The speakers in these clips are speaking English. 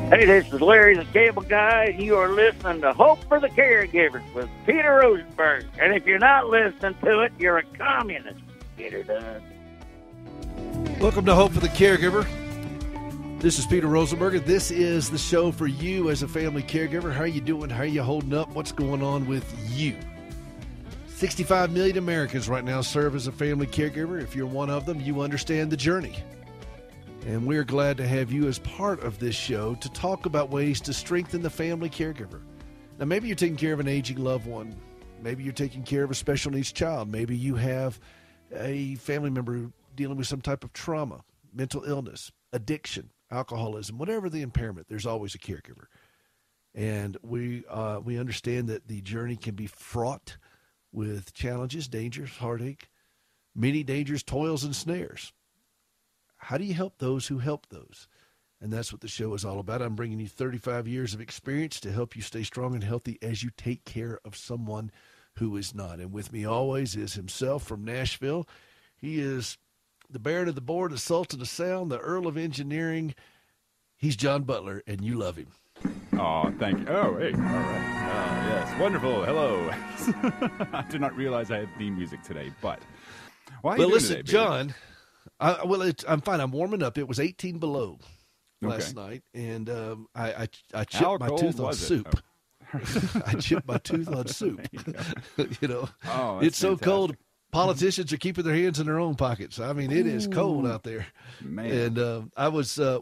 Hey, this is Larry the Cable Guy, and you are listening to Hope for the Caregivers with Peter Rosenberg. And if you're not listening to it, you're a communist. Get her done. Welcome to Hope for the Caregiver. This is Peter Rosenberg, and this is the show for you as a family caregiver. How are you doing? How are you holding up? What's going on with you? 65 million Americans right now serve as a family caregiver. If you're one of them, you understand the journey. And we're glad to have you as part of this show to talk about ways to strengthen the family caregiver. Now, maybe you're taking care of an aging loved one. Maybe you're taking care of a special needs child. Maybe you have a family member dealing with some type of trauma, mental illness, addiction, alcoholism, whatever the impairment, there's always a caregiver. And we understand that the journey can be fraught with challenges, dangers, heartache, many dangers, toils, and snares. How do you help those who help those? And that's what the show is all about. I'm bringing you 35 years of experience to help you stay strong and healthy as you take care of someone who is not. And with me always is himself from Nashville. He is the Baron of the Board, the Sultan of Sound, the Earl of Engineering. He's John Butler, and you love him. Oh, thank you. Oh, hey. All right. Yes. Wonderful. Hello. I did not realize I had theme music today, but why are you doing listen, today, John, I'm fine. I'm warming up. It was 18 below last night, and I chipped my tooth on soup. Oh. I chipped my tooth on soup. You know, it's so cold. Politicians are keeping their hands in their own pockets. I mean, it is cold out there. Man. And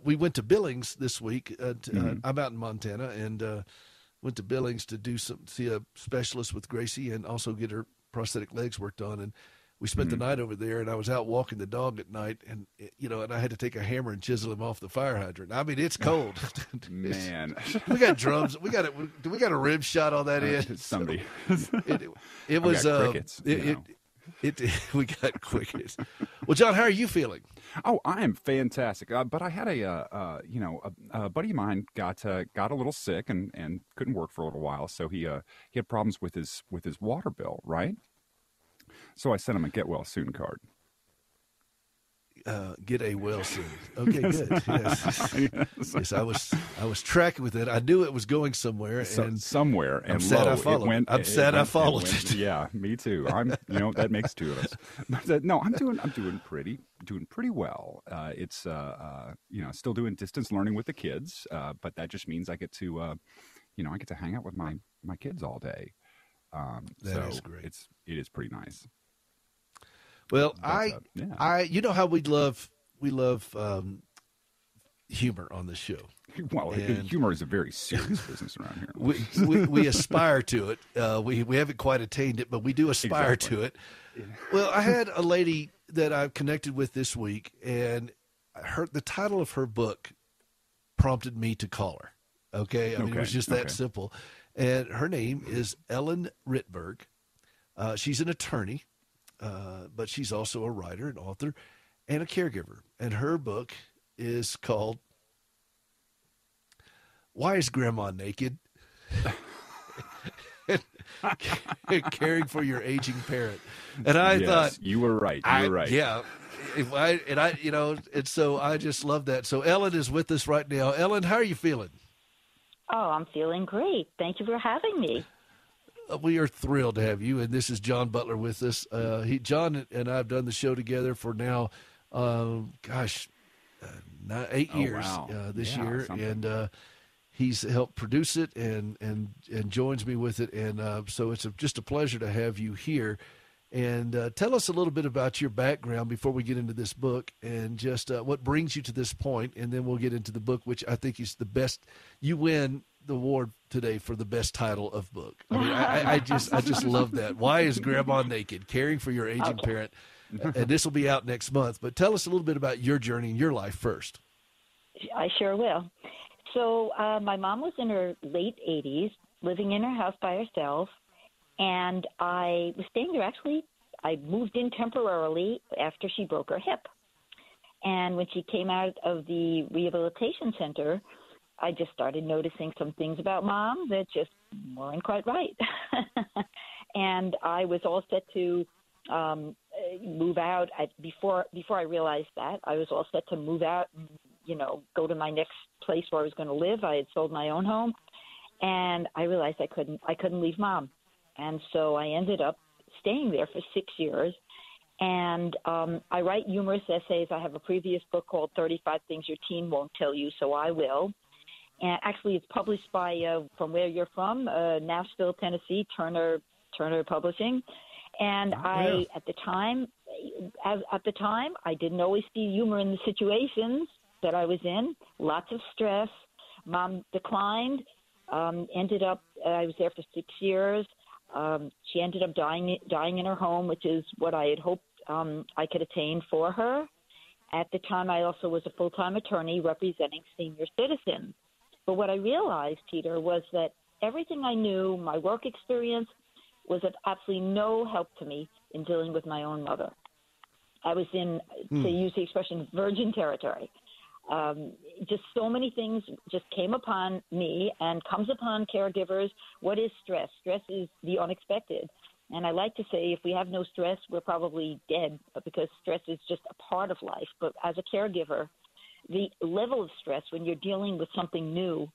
we went to Billings this week. I'm out in Montana, and went to Billings to see a specialist with Gracie and also get her prosthetic legs worked on. And we spent the night over there, and I was out walking the dog at night, and and I had to take a hammer and chisel him off the fire hydrant. I mean, it's cold. Man, we got drums. We got a rib shot on that end. Somebody. It was crickets. We got crickets. Well, John, how are you feeling? Oh, I am fantastic. But I had a buddy of mine got a little sick and couldn't work for a little while, so he had problems with his water bill, right? So I sent him a get well soon card. Get a well soon. Okay, good. Yes. Yes, I was tracking with it. I knew it was going somewhere, and I'm sad I followed. I'm sad I followed it. Yeah, me too. That makes two of us. But, no, I'm doing pretty well. It's still doing distance learning with the kids, but that just means I get to hang out with my kids all day. That is great. It is pretty nice. Well, you know how we love humor on the show. Well, humor is a very serious business around here. We aspire to it. We haven't quite attained it, but we do aspire to it. Well, I had a lady that I've connected with this week, and the title of her book prompted me to call her. Okay, it was just that simple. And her name is Ellen Rittberg. She's an attorney. But she's also a writer, an author, and a caregiver. And her book is called Why is Grandma Naked? Caring for Your Aging Parent. And I thought you were right. You were right. Yeah. And so I just love that. So Ellen is with us right now. Ellen, how are you feeling? Oh, I'm feeling great. Thank you for having me. We are thrilled to have you, and this is John Butler with us. John and I have done the show together for now, 8 years this year, something. And he's helped produce it and joins me with it, and so it's just a pleasure to have you here. And tell us a little bit about your background before we get into this book, and just what brings you to this point, and then we'll get into the book, which I think is the best. You win the award today for the best title of book. I mean, I just love that. Why is Grandma Naked? Caring for Your Aging Parent. And this will be out next month. But tell us a little bit about your journey in your life first. I sure will. So my mom was in her late 80s, living in her house by herself, and I was staying there. Actually, I moved in temporarily after she broke her hip. And when she came out of the rehabilitation center, I just started noticing some things about Mom that just weren't quite right. And I was all set to move out. Before I realized that, I was all set to move out and go to my next place where I was going to live. I had sold my own home, and I realized I couldn't leave Mom. And so I ended up staying there for 6 years. And I write humorous essays. I have a previous book called 35 Things Your Teen Won't Tell You, so I will. And actually, it's published by, from where you're from, Nashville, Tennessee, Turner Publishing. And at the time, I didn't always see humor in the situations that I was in. Lots of stress. Mom declined. Ended up, I was there for 6 years. She ended up dying in her home, which is what I had hoped I could attain for her. At the time, I also was a full-time attorney representing senior citizens. But what I realized, Peter, was that everything I knew, my work experience, was of absolutely no help to me in dealing with my own mother. I was in, to use the expression, virgin territory. Just so many things just came upon me and comes upon caregivers. What is stress? Stress is the unexpected. And I like to say if we have no stress, we're probably dead, because stress is just a part of life. But as a caregiver, the level of stress when you're dealing with something new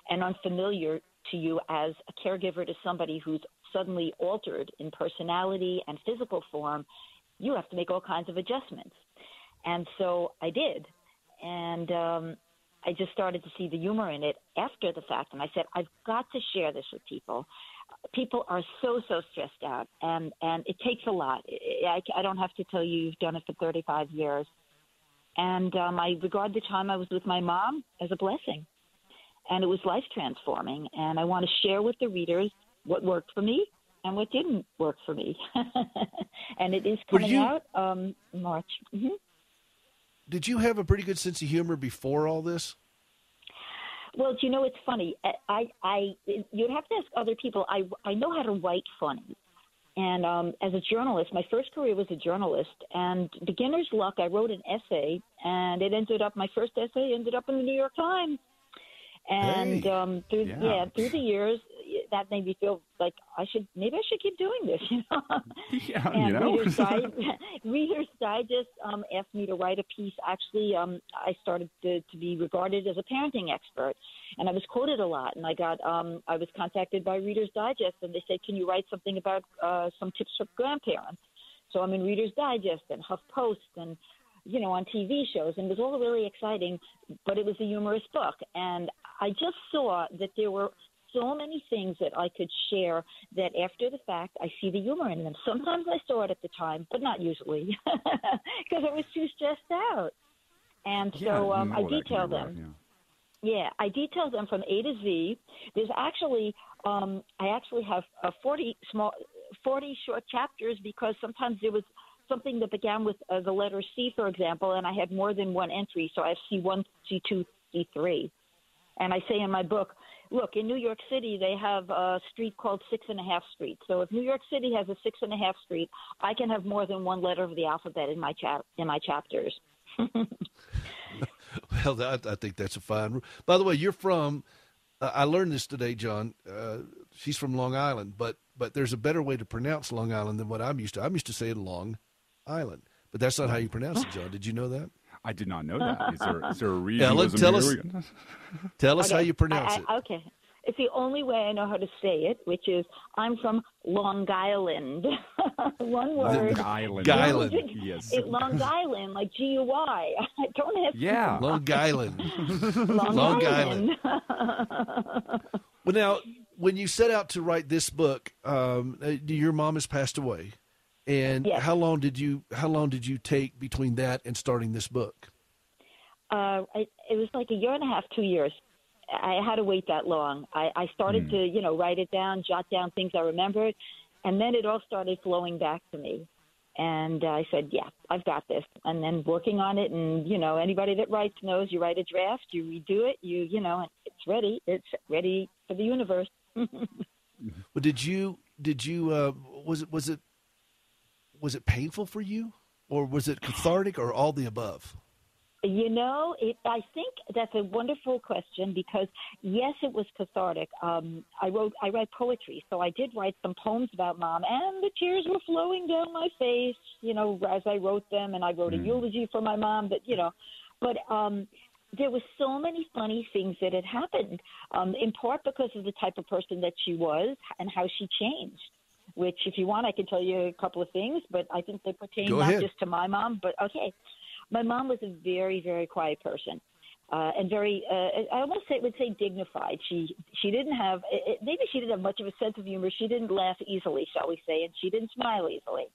and unfamiliar to you as a caregiver to somebody who's suddenly altered in personality and physical form, you have to make all kinds of adjustments. And so I did. And I just started to see the humor in it after the fact. And I said, I've got to share this with people. People are so stressed out, and it takes a lot. I don't have to tell you, you've done it for 35 years. And I regard the time I was with my mom as a blessing. And it was life transforming. And I want to share with the readers what worked for me and what didn't work for me. And it is coming out March. Mm-hmm. Did you have a pretty good sense of humor before all this? Well, it's funny. You'd have to ask other people. I know how to write funny. And as a journalist, my first career was a journalist. And beginner's luck, I wrote an essay, and my first essay ended up in the New York Times. And through the years, that made me feel like I should keep doing this, Yeah, and Reader's Digest asked me to write a piece. Actually, I started to be regarded as a parenting expert, and I was quoted a lot. And I was contacted by Reader's Digest, and they said, "Can you write something about some tips for grandparents?" So I'm in Reader's Digest and HuffPost and on TV shows, and it was all really exciting, but it was a humorous book. And I just saw that there were so many things that I could share that after the fact, I see the humor in them. Sometimes I saw it at the time, but not usually, because I was too stressed out. And so I detail them. Yeah, I detail them from A to Z. There's actually, I actually have 40 short chapters, because sometimes there was something that began with the letter C, for example, and I had more than one entry. So I have C1, C2, C3. And I say in my book, look, in New York City, they have a street called 6.5 Street. So if New York City has a 6.5 Street, I can have more than one letter of the alphabet in my chapters. Well, I think that's a fine. By the way, you're from. I learned this today, John. She's from Long Island, but there's a better way to pronounce Long Island than what I'm used to. I'm used to saying Long Island, but that's not how you pronounce it, John. Did you know that? I did not know that. Is there a reason? Tell us how you pronounce it. Okay. It's the only way I know how to say it, which is I'm from Long Island. One word. Island. Yes. Long Island, like GUI. Don't ask. Yeah. Long Island. Long Island. Well, now, when you set out to write this book, your mom has passed away. And yes. How long did you take between that and starting this book? It was like a year and a half, 2 years. I had to wait that long. I started to, write it down, jot down things I remembered, and then it all started flowing back to me. And I said, yeah, I've got this. And then working on it, and, anybody that writes knows you write a draft, you redo it, and it's ready. It's ready for the universe. Well, was it painful for you, or was it cathartic, or all the above? I think that's a wonderful question, because, yes, it was cathartic. I write poetry, so I did write some poems about Mom, and the tears were flowing down my face, as I wrote them, and I wrote a eulogy for my mom, but there were so many funny things that had happened, in part because of the type of person that she was and how she changed, which if you want, I can tell you a couple of things, but I think they pertain Go not ahead. just to my mom, but okay. My mom was a very, very quiet person. And very, I almost would say dignified. She didn't have, maybe she didn't have much of a sense of humor. She didn't laugh easily, shall we say, and she didn't smile easily.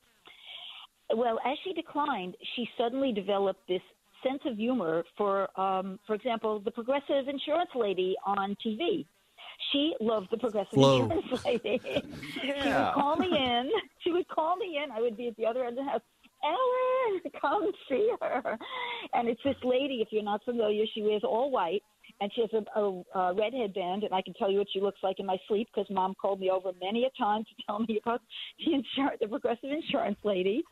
Well, as she declined, she suddenly developed this sense of humor for example, the Progressive insurance lady on TV. She loved the Progressive Flo. insurance lady. Yeah. She would call me in. I would be at the other end of the house. Ellen, come see her. And it's this lady, if you're not familiar, she wears all white, and she has a red headband, and I can tell you what she looks like in my sleep because Mom called me over many a time to tell me about the Progressive insurance lady.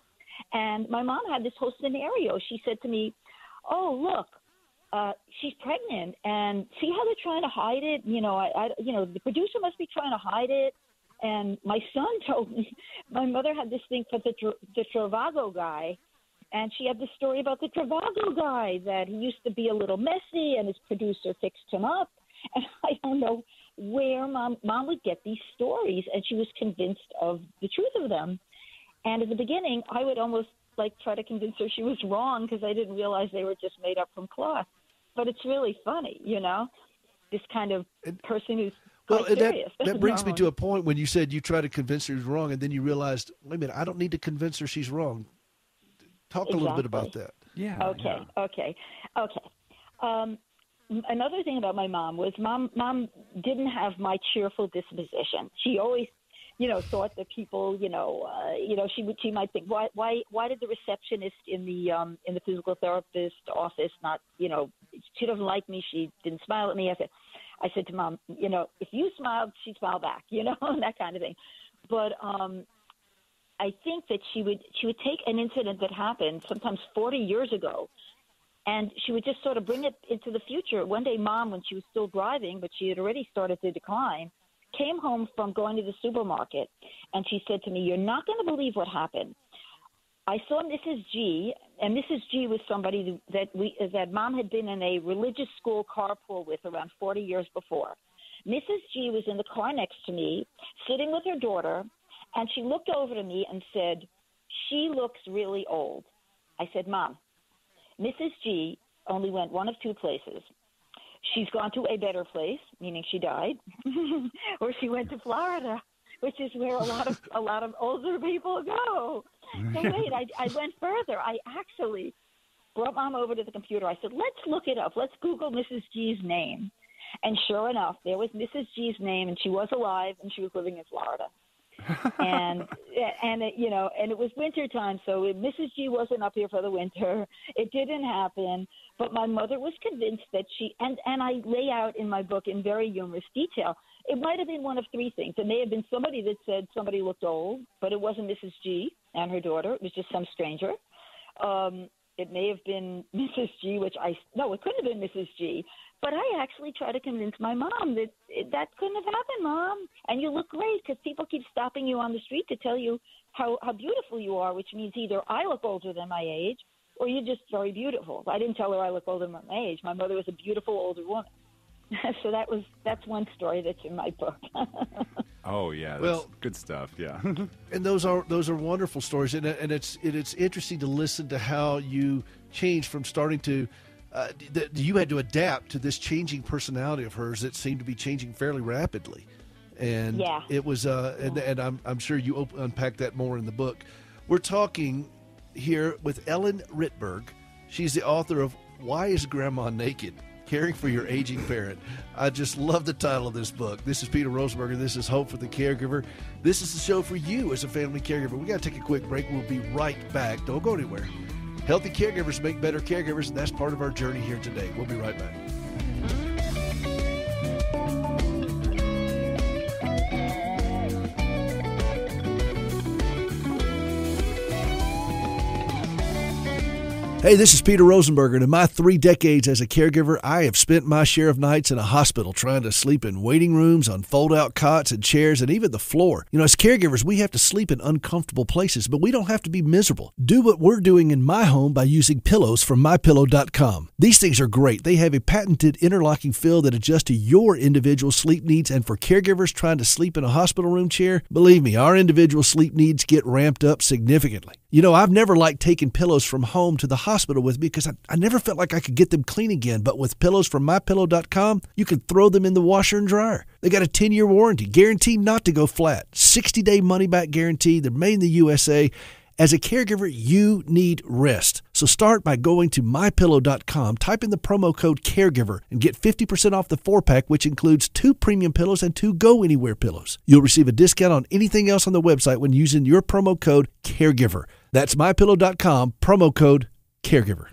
And my mom had this whole scenario. She said to me, oh, look, she's pregnant, and see how they're trying to hide it? The producer must be trying to hide it. And my son told me my mother had this thing for the Travago guy, and she had this story about the Travago guy, that he used to be a little messy, and his producer fixed him up. And I don't know where Mom would get these stories, and she was convinced of the truth of them. And in the beginning, I would almost try to convince her she was wrong because I didn't realize they were just made up from cloth. But it's really funny, this kind of person who's Well, and serious. that brings me to a point when you said you tried to convince her she's wrong, and then you realized, wait a minute, I don't need to convince her she's wrong. Talk a little bit about that. Yeah. Okay. Another thing about my mom was mom didn't have my cheerful disposition. She always, thought that people, she might think, why did the receptionist in the physical therapist office not, she doesn't like me. She didn't smile at me. I said to Mom, if you smiled, she'd smile back, and that kind of thing. But I think that she would take an incident that happened sometimes 40 years ago, and she would just sort of bring it into the future. One day, Mom, when she was still driving, but she had already started to decline, came home from going to the supermarket, and she said to me, "You're not going to believe what happened. I saw Mrs. G, and Mrs. G was somebody that Mom had been in a religious school carpool with around 40 years before. Mrs. G was in the car next to me, sitting with her daughter, and she looked over to me and said, 'She looks really old.' I said, 'Mom, Mrs. G only went one of two places. She's gone to a better place,' meaning she died, or she went to Florida, which is where a lot of older people go. So wait, I went further. I actually brought Mom over to the computer. I said, let's look it up. Let's Google Mrs. G's name. And sure enough, there was Mrs. G's name, and she was alive, and she was living in Florida. and it was winter time, so Mrs. G wasn't up here for the winter. It didn't happen. But my mother was convinced that she, and I lay out in my book in very humorous detail, it might have been one of three things. It may have been somebody that said somebody looked old, but it wasn't Mrs. G and her daughter. It was just some stranger. It may have been Mrs. G, it couldn't have been Mrs. G. But I actually tried to convince my mom that couldn't have happened, Mom. And you look great, because people keep stopping you on the street to tell you how beautiful you are, which means either I look older than my age or you're just very beautiful. I didn't tell her I look older than my age. My mother was a beautiful older woman. So that's one story that's in my book. Oh yeah, that's good stuff. Yeah, and those are wonderful stories, and it's interesting to listen to how you changed from starting to. You had to adapt to this changing personality of hers that seemed to be changing fairly rapidly, and it was. And I'm sure you unpack that more in the book. We're talking here with Ellen Rittberg. She's the author of "Why Is Grandma Naked? Caring for Your Aging Parent." I just love the title of this book. This is Peter Rosenberger. This is Hope for the Caregiver. This is the show for you as a family caregiver. We got to take a quick break. We'll be right back. Don't go anywhere. Healthy caregivers make better caregivers, and that's part of our journey here today. We'll be right back. Hey, this is Peter Rosenberger, and in my 3 decades as a caregiver, I have spent my share of nights in a hospital trying to sleep in waiting rooms, on fold-out cots and chairs, and even the floor. You know, as caregivers, we have to sleep in uncomfortable places, but we don't have to be miserable. Do what we're doing in my home by using pillows from MyPillow.com. These things are great. They have a patented interlocking fill that adjusts to your individual sleep needs, and for caregivers trying to sleep in a hospital room chair, believe me, our individual sleep needs get ramped up significantly. You know, I've never liked taking pillows from home to the hospital with me because I never felt like I could get them clean again. But with pillows from MyPillow.com, you can throw them in the washer and dryer. They got a 10-year warranty, guaranteed not to go flat, 60-day money-back guarantee. They're made in the USA. As a caregiver, you need rest. So start by going to MyPillow.com, type in the promo code CAREGIVER, and get 50% off the 4-pack, which includes 2 premium pillows and 2 Go-Anywhere pillows. You'll receive a discount on anything else on the website when using your promo code CAREGIVER. That's MyPillow.com, promo code CAREGIVER.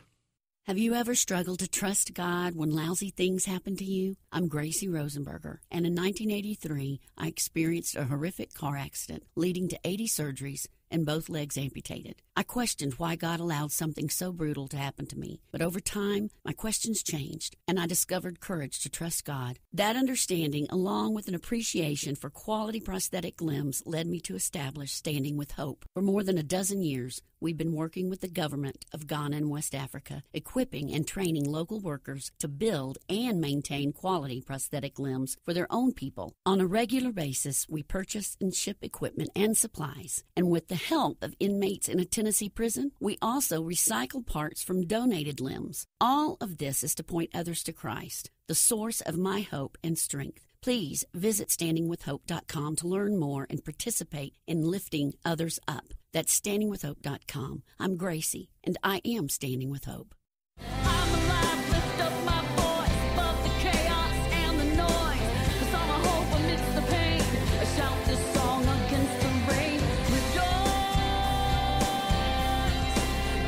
Have you ever struggled to trust God when lousy things happen to you? I'm Gracie Rosenberger, and in 1983, I experienced a horrific car accident leading to 80 surgeries and both legs amputated. I questioned why God allowed something so brutal to happen to me, but over time, my questions changed, and I discovered courage to trust God. That understanding, along with an appreciation for quality prosthetic limbs, led me to establish Standing with Hope. For more than a dozen years, we've been working with the government of Ghana and West Africa, equipping and training local workers to build and maintain quality prosthetic limbs for their own people. On a regular basis, we purchase and ship equipment and supplies, and with the help of inmates in a Tennessee prison, we also recycle parts from donated limbs. All of this is to point others to Christ, the source of my hope and strength. Please visit standingwithhope.com to learn more and participate in lifting others up. That's standingwithhope.com. I'm Gracie, and I am Standing with Hope. I'm alive, lift up my voice above the chaos and the noise. 'Cause I'm a hope amidst the pain. I shout this song against the rain. Rejoice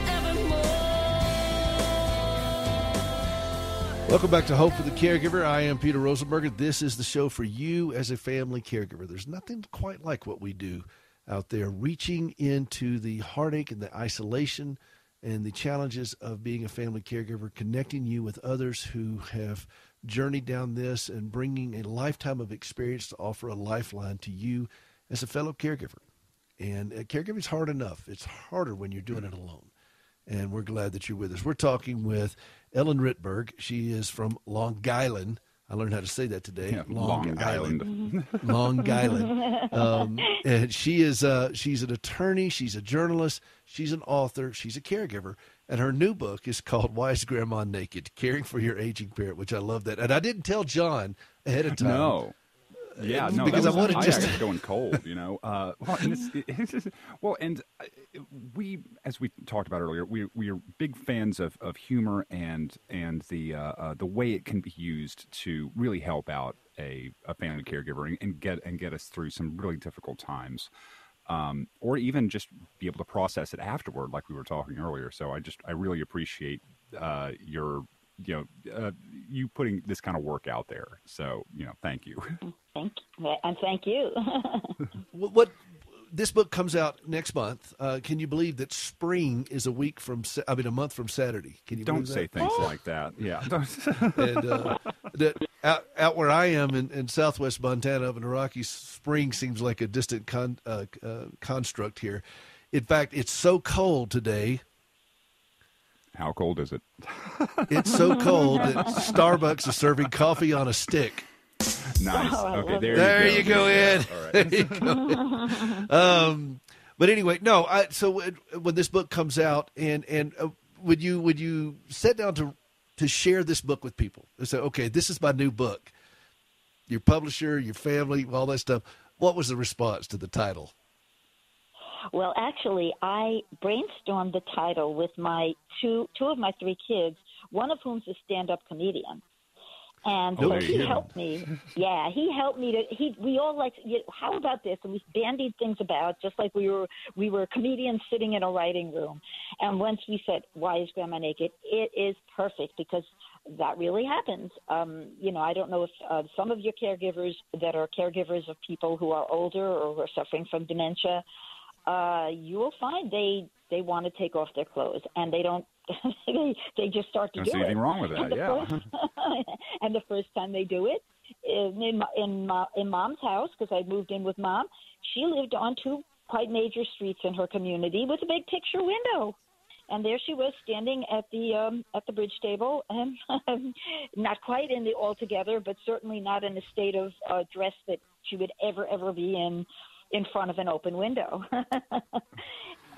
evermore. Welcome back to Hope for the Caregiver. I am Peter Rosenberger. This is the show for you as a family caregiver. There's nothing quite like what we do out there, reaching into the heartache and the isolation and the challenges of being a family caregiver, connecting you with others who have journeyed down this and bringing a lifetime of experience to offer a lifeline to you as a fellow caregiver. And caregiving is hard enough. It's harder when you're doing it alone. And we're glad that you're with us. We're talking with Ellen Rittberg. She is from Long Island. I learned how to say that today. Yeah, Long Island. Long Island. And she's an attorney. She's a journalist. She's an author. She's a caregiver. And her new book is called Why is Grandma Naked? Caring for Your Aging Parent, which I love that. And I didn't tell John ahead of time. No. Yeah, no, because I wanted I just was going cold, you know. We, as we talked about earlier, we are big fans of humor and the way it can be used to really help out a family caregiver and get us through some really difficult times, or even just be able to process it afterward, like we were talking earlier. So I really appreciate you putting this kind of work out there. So, thank you. Thank you. What this book comes out next month. Can you believe that spring is a month from Saturday? Can you Don't believe say that? things like that. Yeah. And out where I am in southwest Montana, up in the Rockies, spring seems like a distant construct here. In fact, it's so cold today. How cold is it? It's so cold that Starbucks is serving coffee on a stick. Nice. Okay, there you go, Ed. All right. There you go. But anyway, no. So when this book comes out, and would you sit down to share this book with people? Say, okay, this is my new book. Your publisher, your family, all that stuff. What was the response to the title? Well, actually, I brainstormed the title with my two of my 3 kids, one of whom's a stand-up comedian. And so he helped me. Yeah, he helped me we all like, how about this? And we bandied things about, just like we were comedians sitting in a writing room. And once we said, why is Grandma naked? It is perfect because that really happens. I don't know if some of your caregivers that are caregivers of people who are older or who are suffering from dementia, you will find they want to take off their clothes, and they don't. they just start to Don't do see it. anything wrong with that. And and the first time they do it, in Mom's house, because I moved in with Mom, she lived on two quite major streets in her community with a big picture window. And there she was standing at the bridge table, and not quite in the altogether, but certainly not in a state of dress that she would ever be in front of an open window.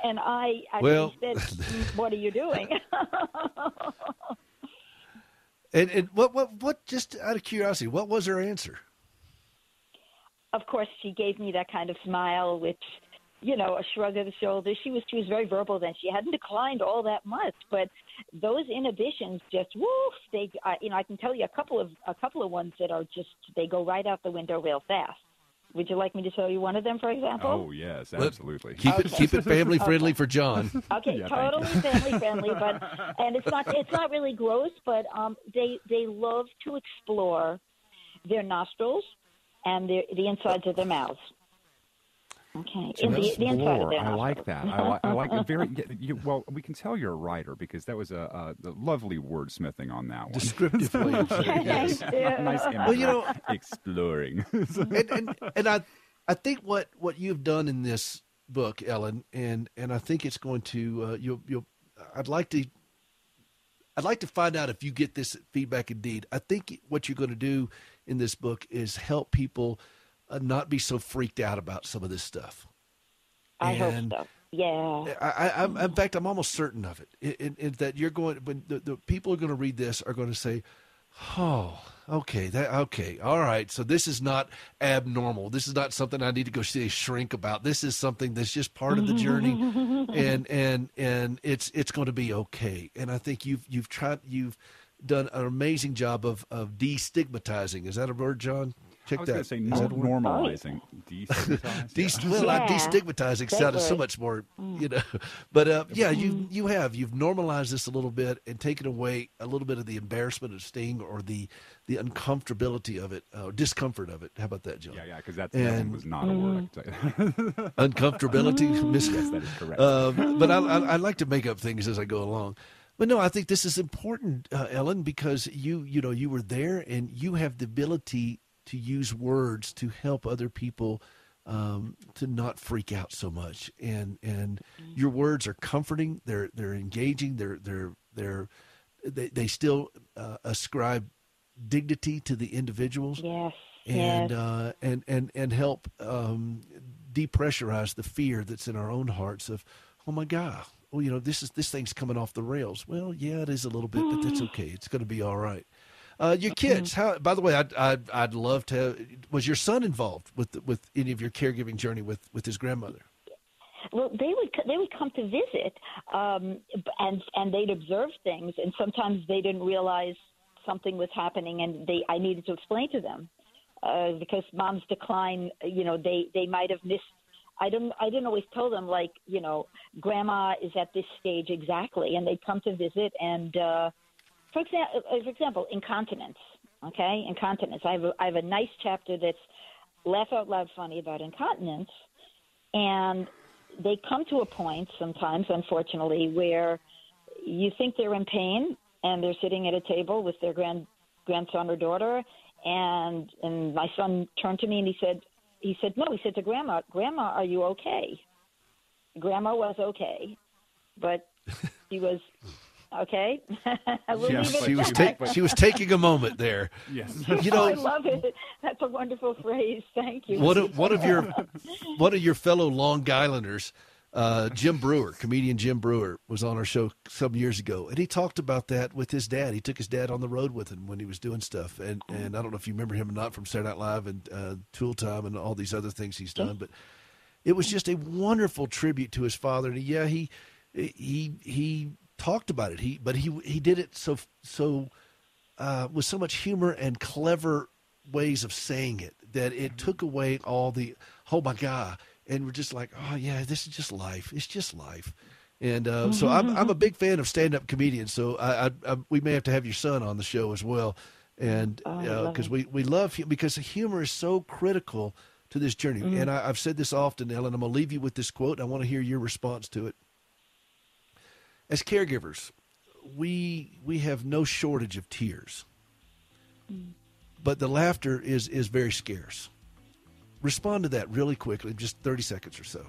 And I said, "What are you doing?" And what? Just out of curiosity, what was her answer? Of course, she gave me that kind of smile, which, a shrug of the shoulders. She was very verbal then. She hadn't declined all that much, but those inhibitions just woof. I can tell you a couple of ones that are just, they go right out the window real fast. Would you like me to tell you one of them, for example? Oh yes, absolutely. Keep it family friendly for John. Okay, Yeah, totally family friendly, and it's not really gross, but they love to explore their nostrils and the insides of their mouths. Okay, To the inside of explore. their I nostrils. like that. I like it very. Well, we can tell you're a writer because that was a lovely wordsmithing on that one. Descriptive way of saying yes. Nice imagery. Exploring. and I think what you've done in this book, Ellen, and I think it's going to I'd like to find out if you get this feedback indeed. I think what you're going to do in this book is help people not be so freaked out about some of this stuff. I hope so. Yeah. In fact, I'm almost certain of it. In that you're going, when the people are going to read this are going to say, "Oh, okay, all right. So this is not abnormal. This is not something I need to go see a shrink about. This is something that's just part of the journey, and it's going to be okay." And I think you've done an amazing job of destigmatizing. Is that a word, John? Check I was that. going to say Is that a word? normalizing, destigmatizing. Destigmatizing sounded so much more, But you've normalized this a little bit and taken away a little bit of the embarrassment of sting or the uncomfortability of it, discomfort of it. How about that, John? Yeah, because that one was not a word. I can tell you. Uncomfortability. Yes, that is correct. But I like to make up things as I go along. But no, I think this is important, Ellen, because you were there and you have the ability to use words to help other people to not freak out so much. And your words are comforting. They're engaging. They still ascribe dignity to the individuals. Yes. And help depressurize the fear that's in our own hearts of, oh my God, well, this thing's coming off the rails. Well, yeah, it is a little bit, but that's okay. It's going to be all right. Your kids, how? By the way, I'd love to. Was your son involved with any of your caregiving journey with his grandmother? Well, they would come to visit, and they'd observe things, and sometimes they didn't realize something was happening, and I needed to explain to them because Mom's decline. They might have missed. I didn't always tell them, like, Grandma is at this stage exactly, and they'd come to visit. And for example, incontinence. Okay, incontinence. I have a nice chapter that's laugh out loud funny about incontinence, and they come to a point sometimes, unfortunately, where you think they're in pain, and they're sitting at a table with their grandson or daughter, and my son turned to me and he said no. He said to Grandma, are you okay? Grandma was okay, but she was okay. She was taking a moment there. Yes. I love it. That's a wonderful phrase. Thank you. One of your fellow Long Islanders, comedian Jim Brewer, was on our show some years ago, and he talked about that with his dad. He took his dad on the road with him when he was doing stuff, and I don't know if you remember him or not from Saturday Night Live and Tool Time and all these other things he's done, but it was just a wonderful tribute to his father. And he talked about it. He did it so with so much humor and clever ways of saying it that it took away all the oh my God. And we're just like, oh yeah, this is just life. It's just life. And so I'm a big fan of stand-up comedians. So we may have to have your son on the show as well. And because we love him, because humor is so critical to this journey. And I've said this often, Ellen. I'm going to leave you with this quote. I want to hear your response to it. As caregivers, we have no shortage of tears, but the laughter is very scarce. Respond to that really quickly, just 30 seconds or so.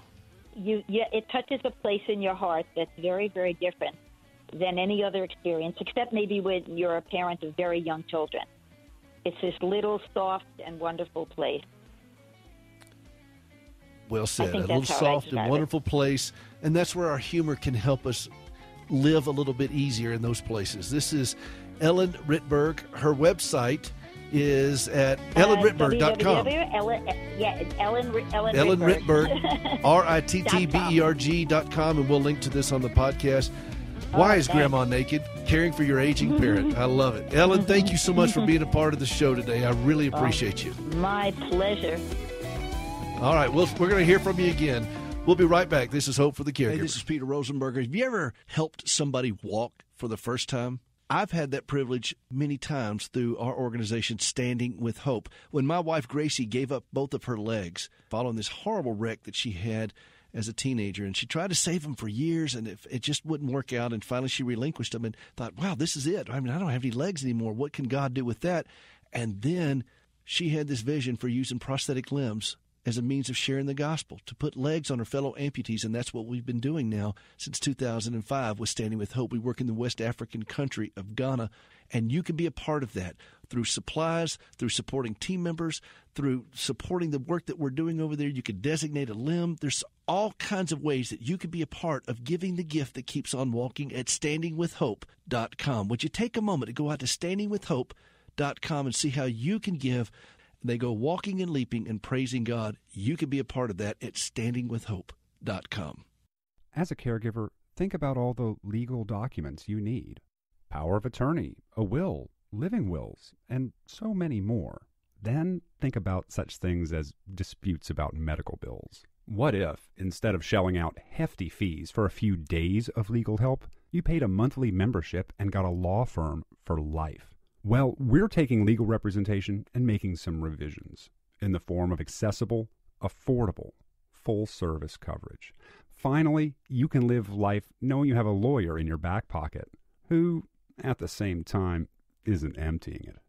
It touches a place in your heart that's very, very different than any other experience, except maybe when you're a parent of very young children. It's this little soft and wonderful place. Well said. A little soft and wonderful place, and that's where our humor can help us live a little bit easier in those places. This is Ellen Rittberg. Her website is at ellenrittberg.com. Ellen Rittberg, RITTBERG.com, and we'll link to this on the podcast. Why is Grandma naked? Caring for your aging parent. I love it. Ellen, thank you so much for being a part of the show today. I really appreciate you. My pleasure. All right, we're going to hear from you again. We'll be right back. This is Hope for the Caregiver. Hey, this is Peter Rosenberger. Have you ever helped somebody walk for the first time? I've had that privilege many times through our organization, Standing with Hope. When my wife, Gracie, gave up both of her legs following this horrible wreck that she had as a teenager, and she tried to save them for years, and it just wouldn't work out, and finally she relinquished them and thought, wow, this is it. I mean, I don't have any legs anymore. What can God do with that? And then she had this vision for using prosthetic limbs as a means of sharing the gospel, to put legs on her fellow amputees, and that's what we've been doing now since 2005 with Standing with Hope. We work in the West African country of Ghana, and you can be a part of that through supplies, through supporting team members, through supporting the work that we're doing over there. You could designate a limb. There's all kinds of ways that you could be a part of giving the gift that keeps on walking at standingwithhope.com. Would you take a moment to go out to standingwithhope.com and see how you can give? They go walking and leaping and praising God. You can be a part of that at standingwithhope.com. As a caregiver, think about all the legal documents you need. Power of attorney, a will, living wills, and so many more. Then think about such things as disputes about medical bills. What if, instead of shelling out hefty fees for a few days of legal help, you paid a monthly membership and got a law firm for life? Well, we're taking legal representation and making some revisions in the form of accessible, affordable, full-service coverage. Finally, you can live life knowing you have a lawyer in your back pocket who, at the same time, isn't emptying it.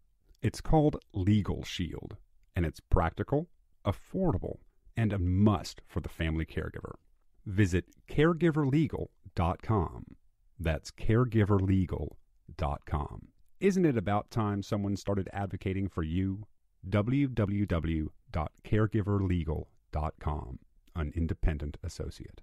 It's called Legal Shield, and it's practical, affordable, and a must for the family caregiver. Visit caregiverlegal.com. That's caregiverlegal.com. Isn't it about time someone started advocating for you? www.caregiverlegal.com, an independent associate.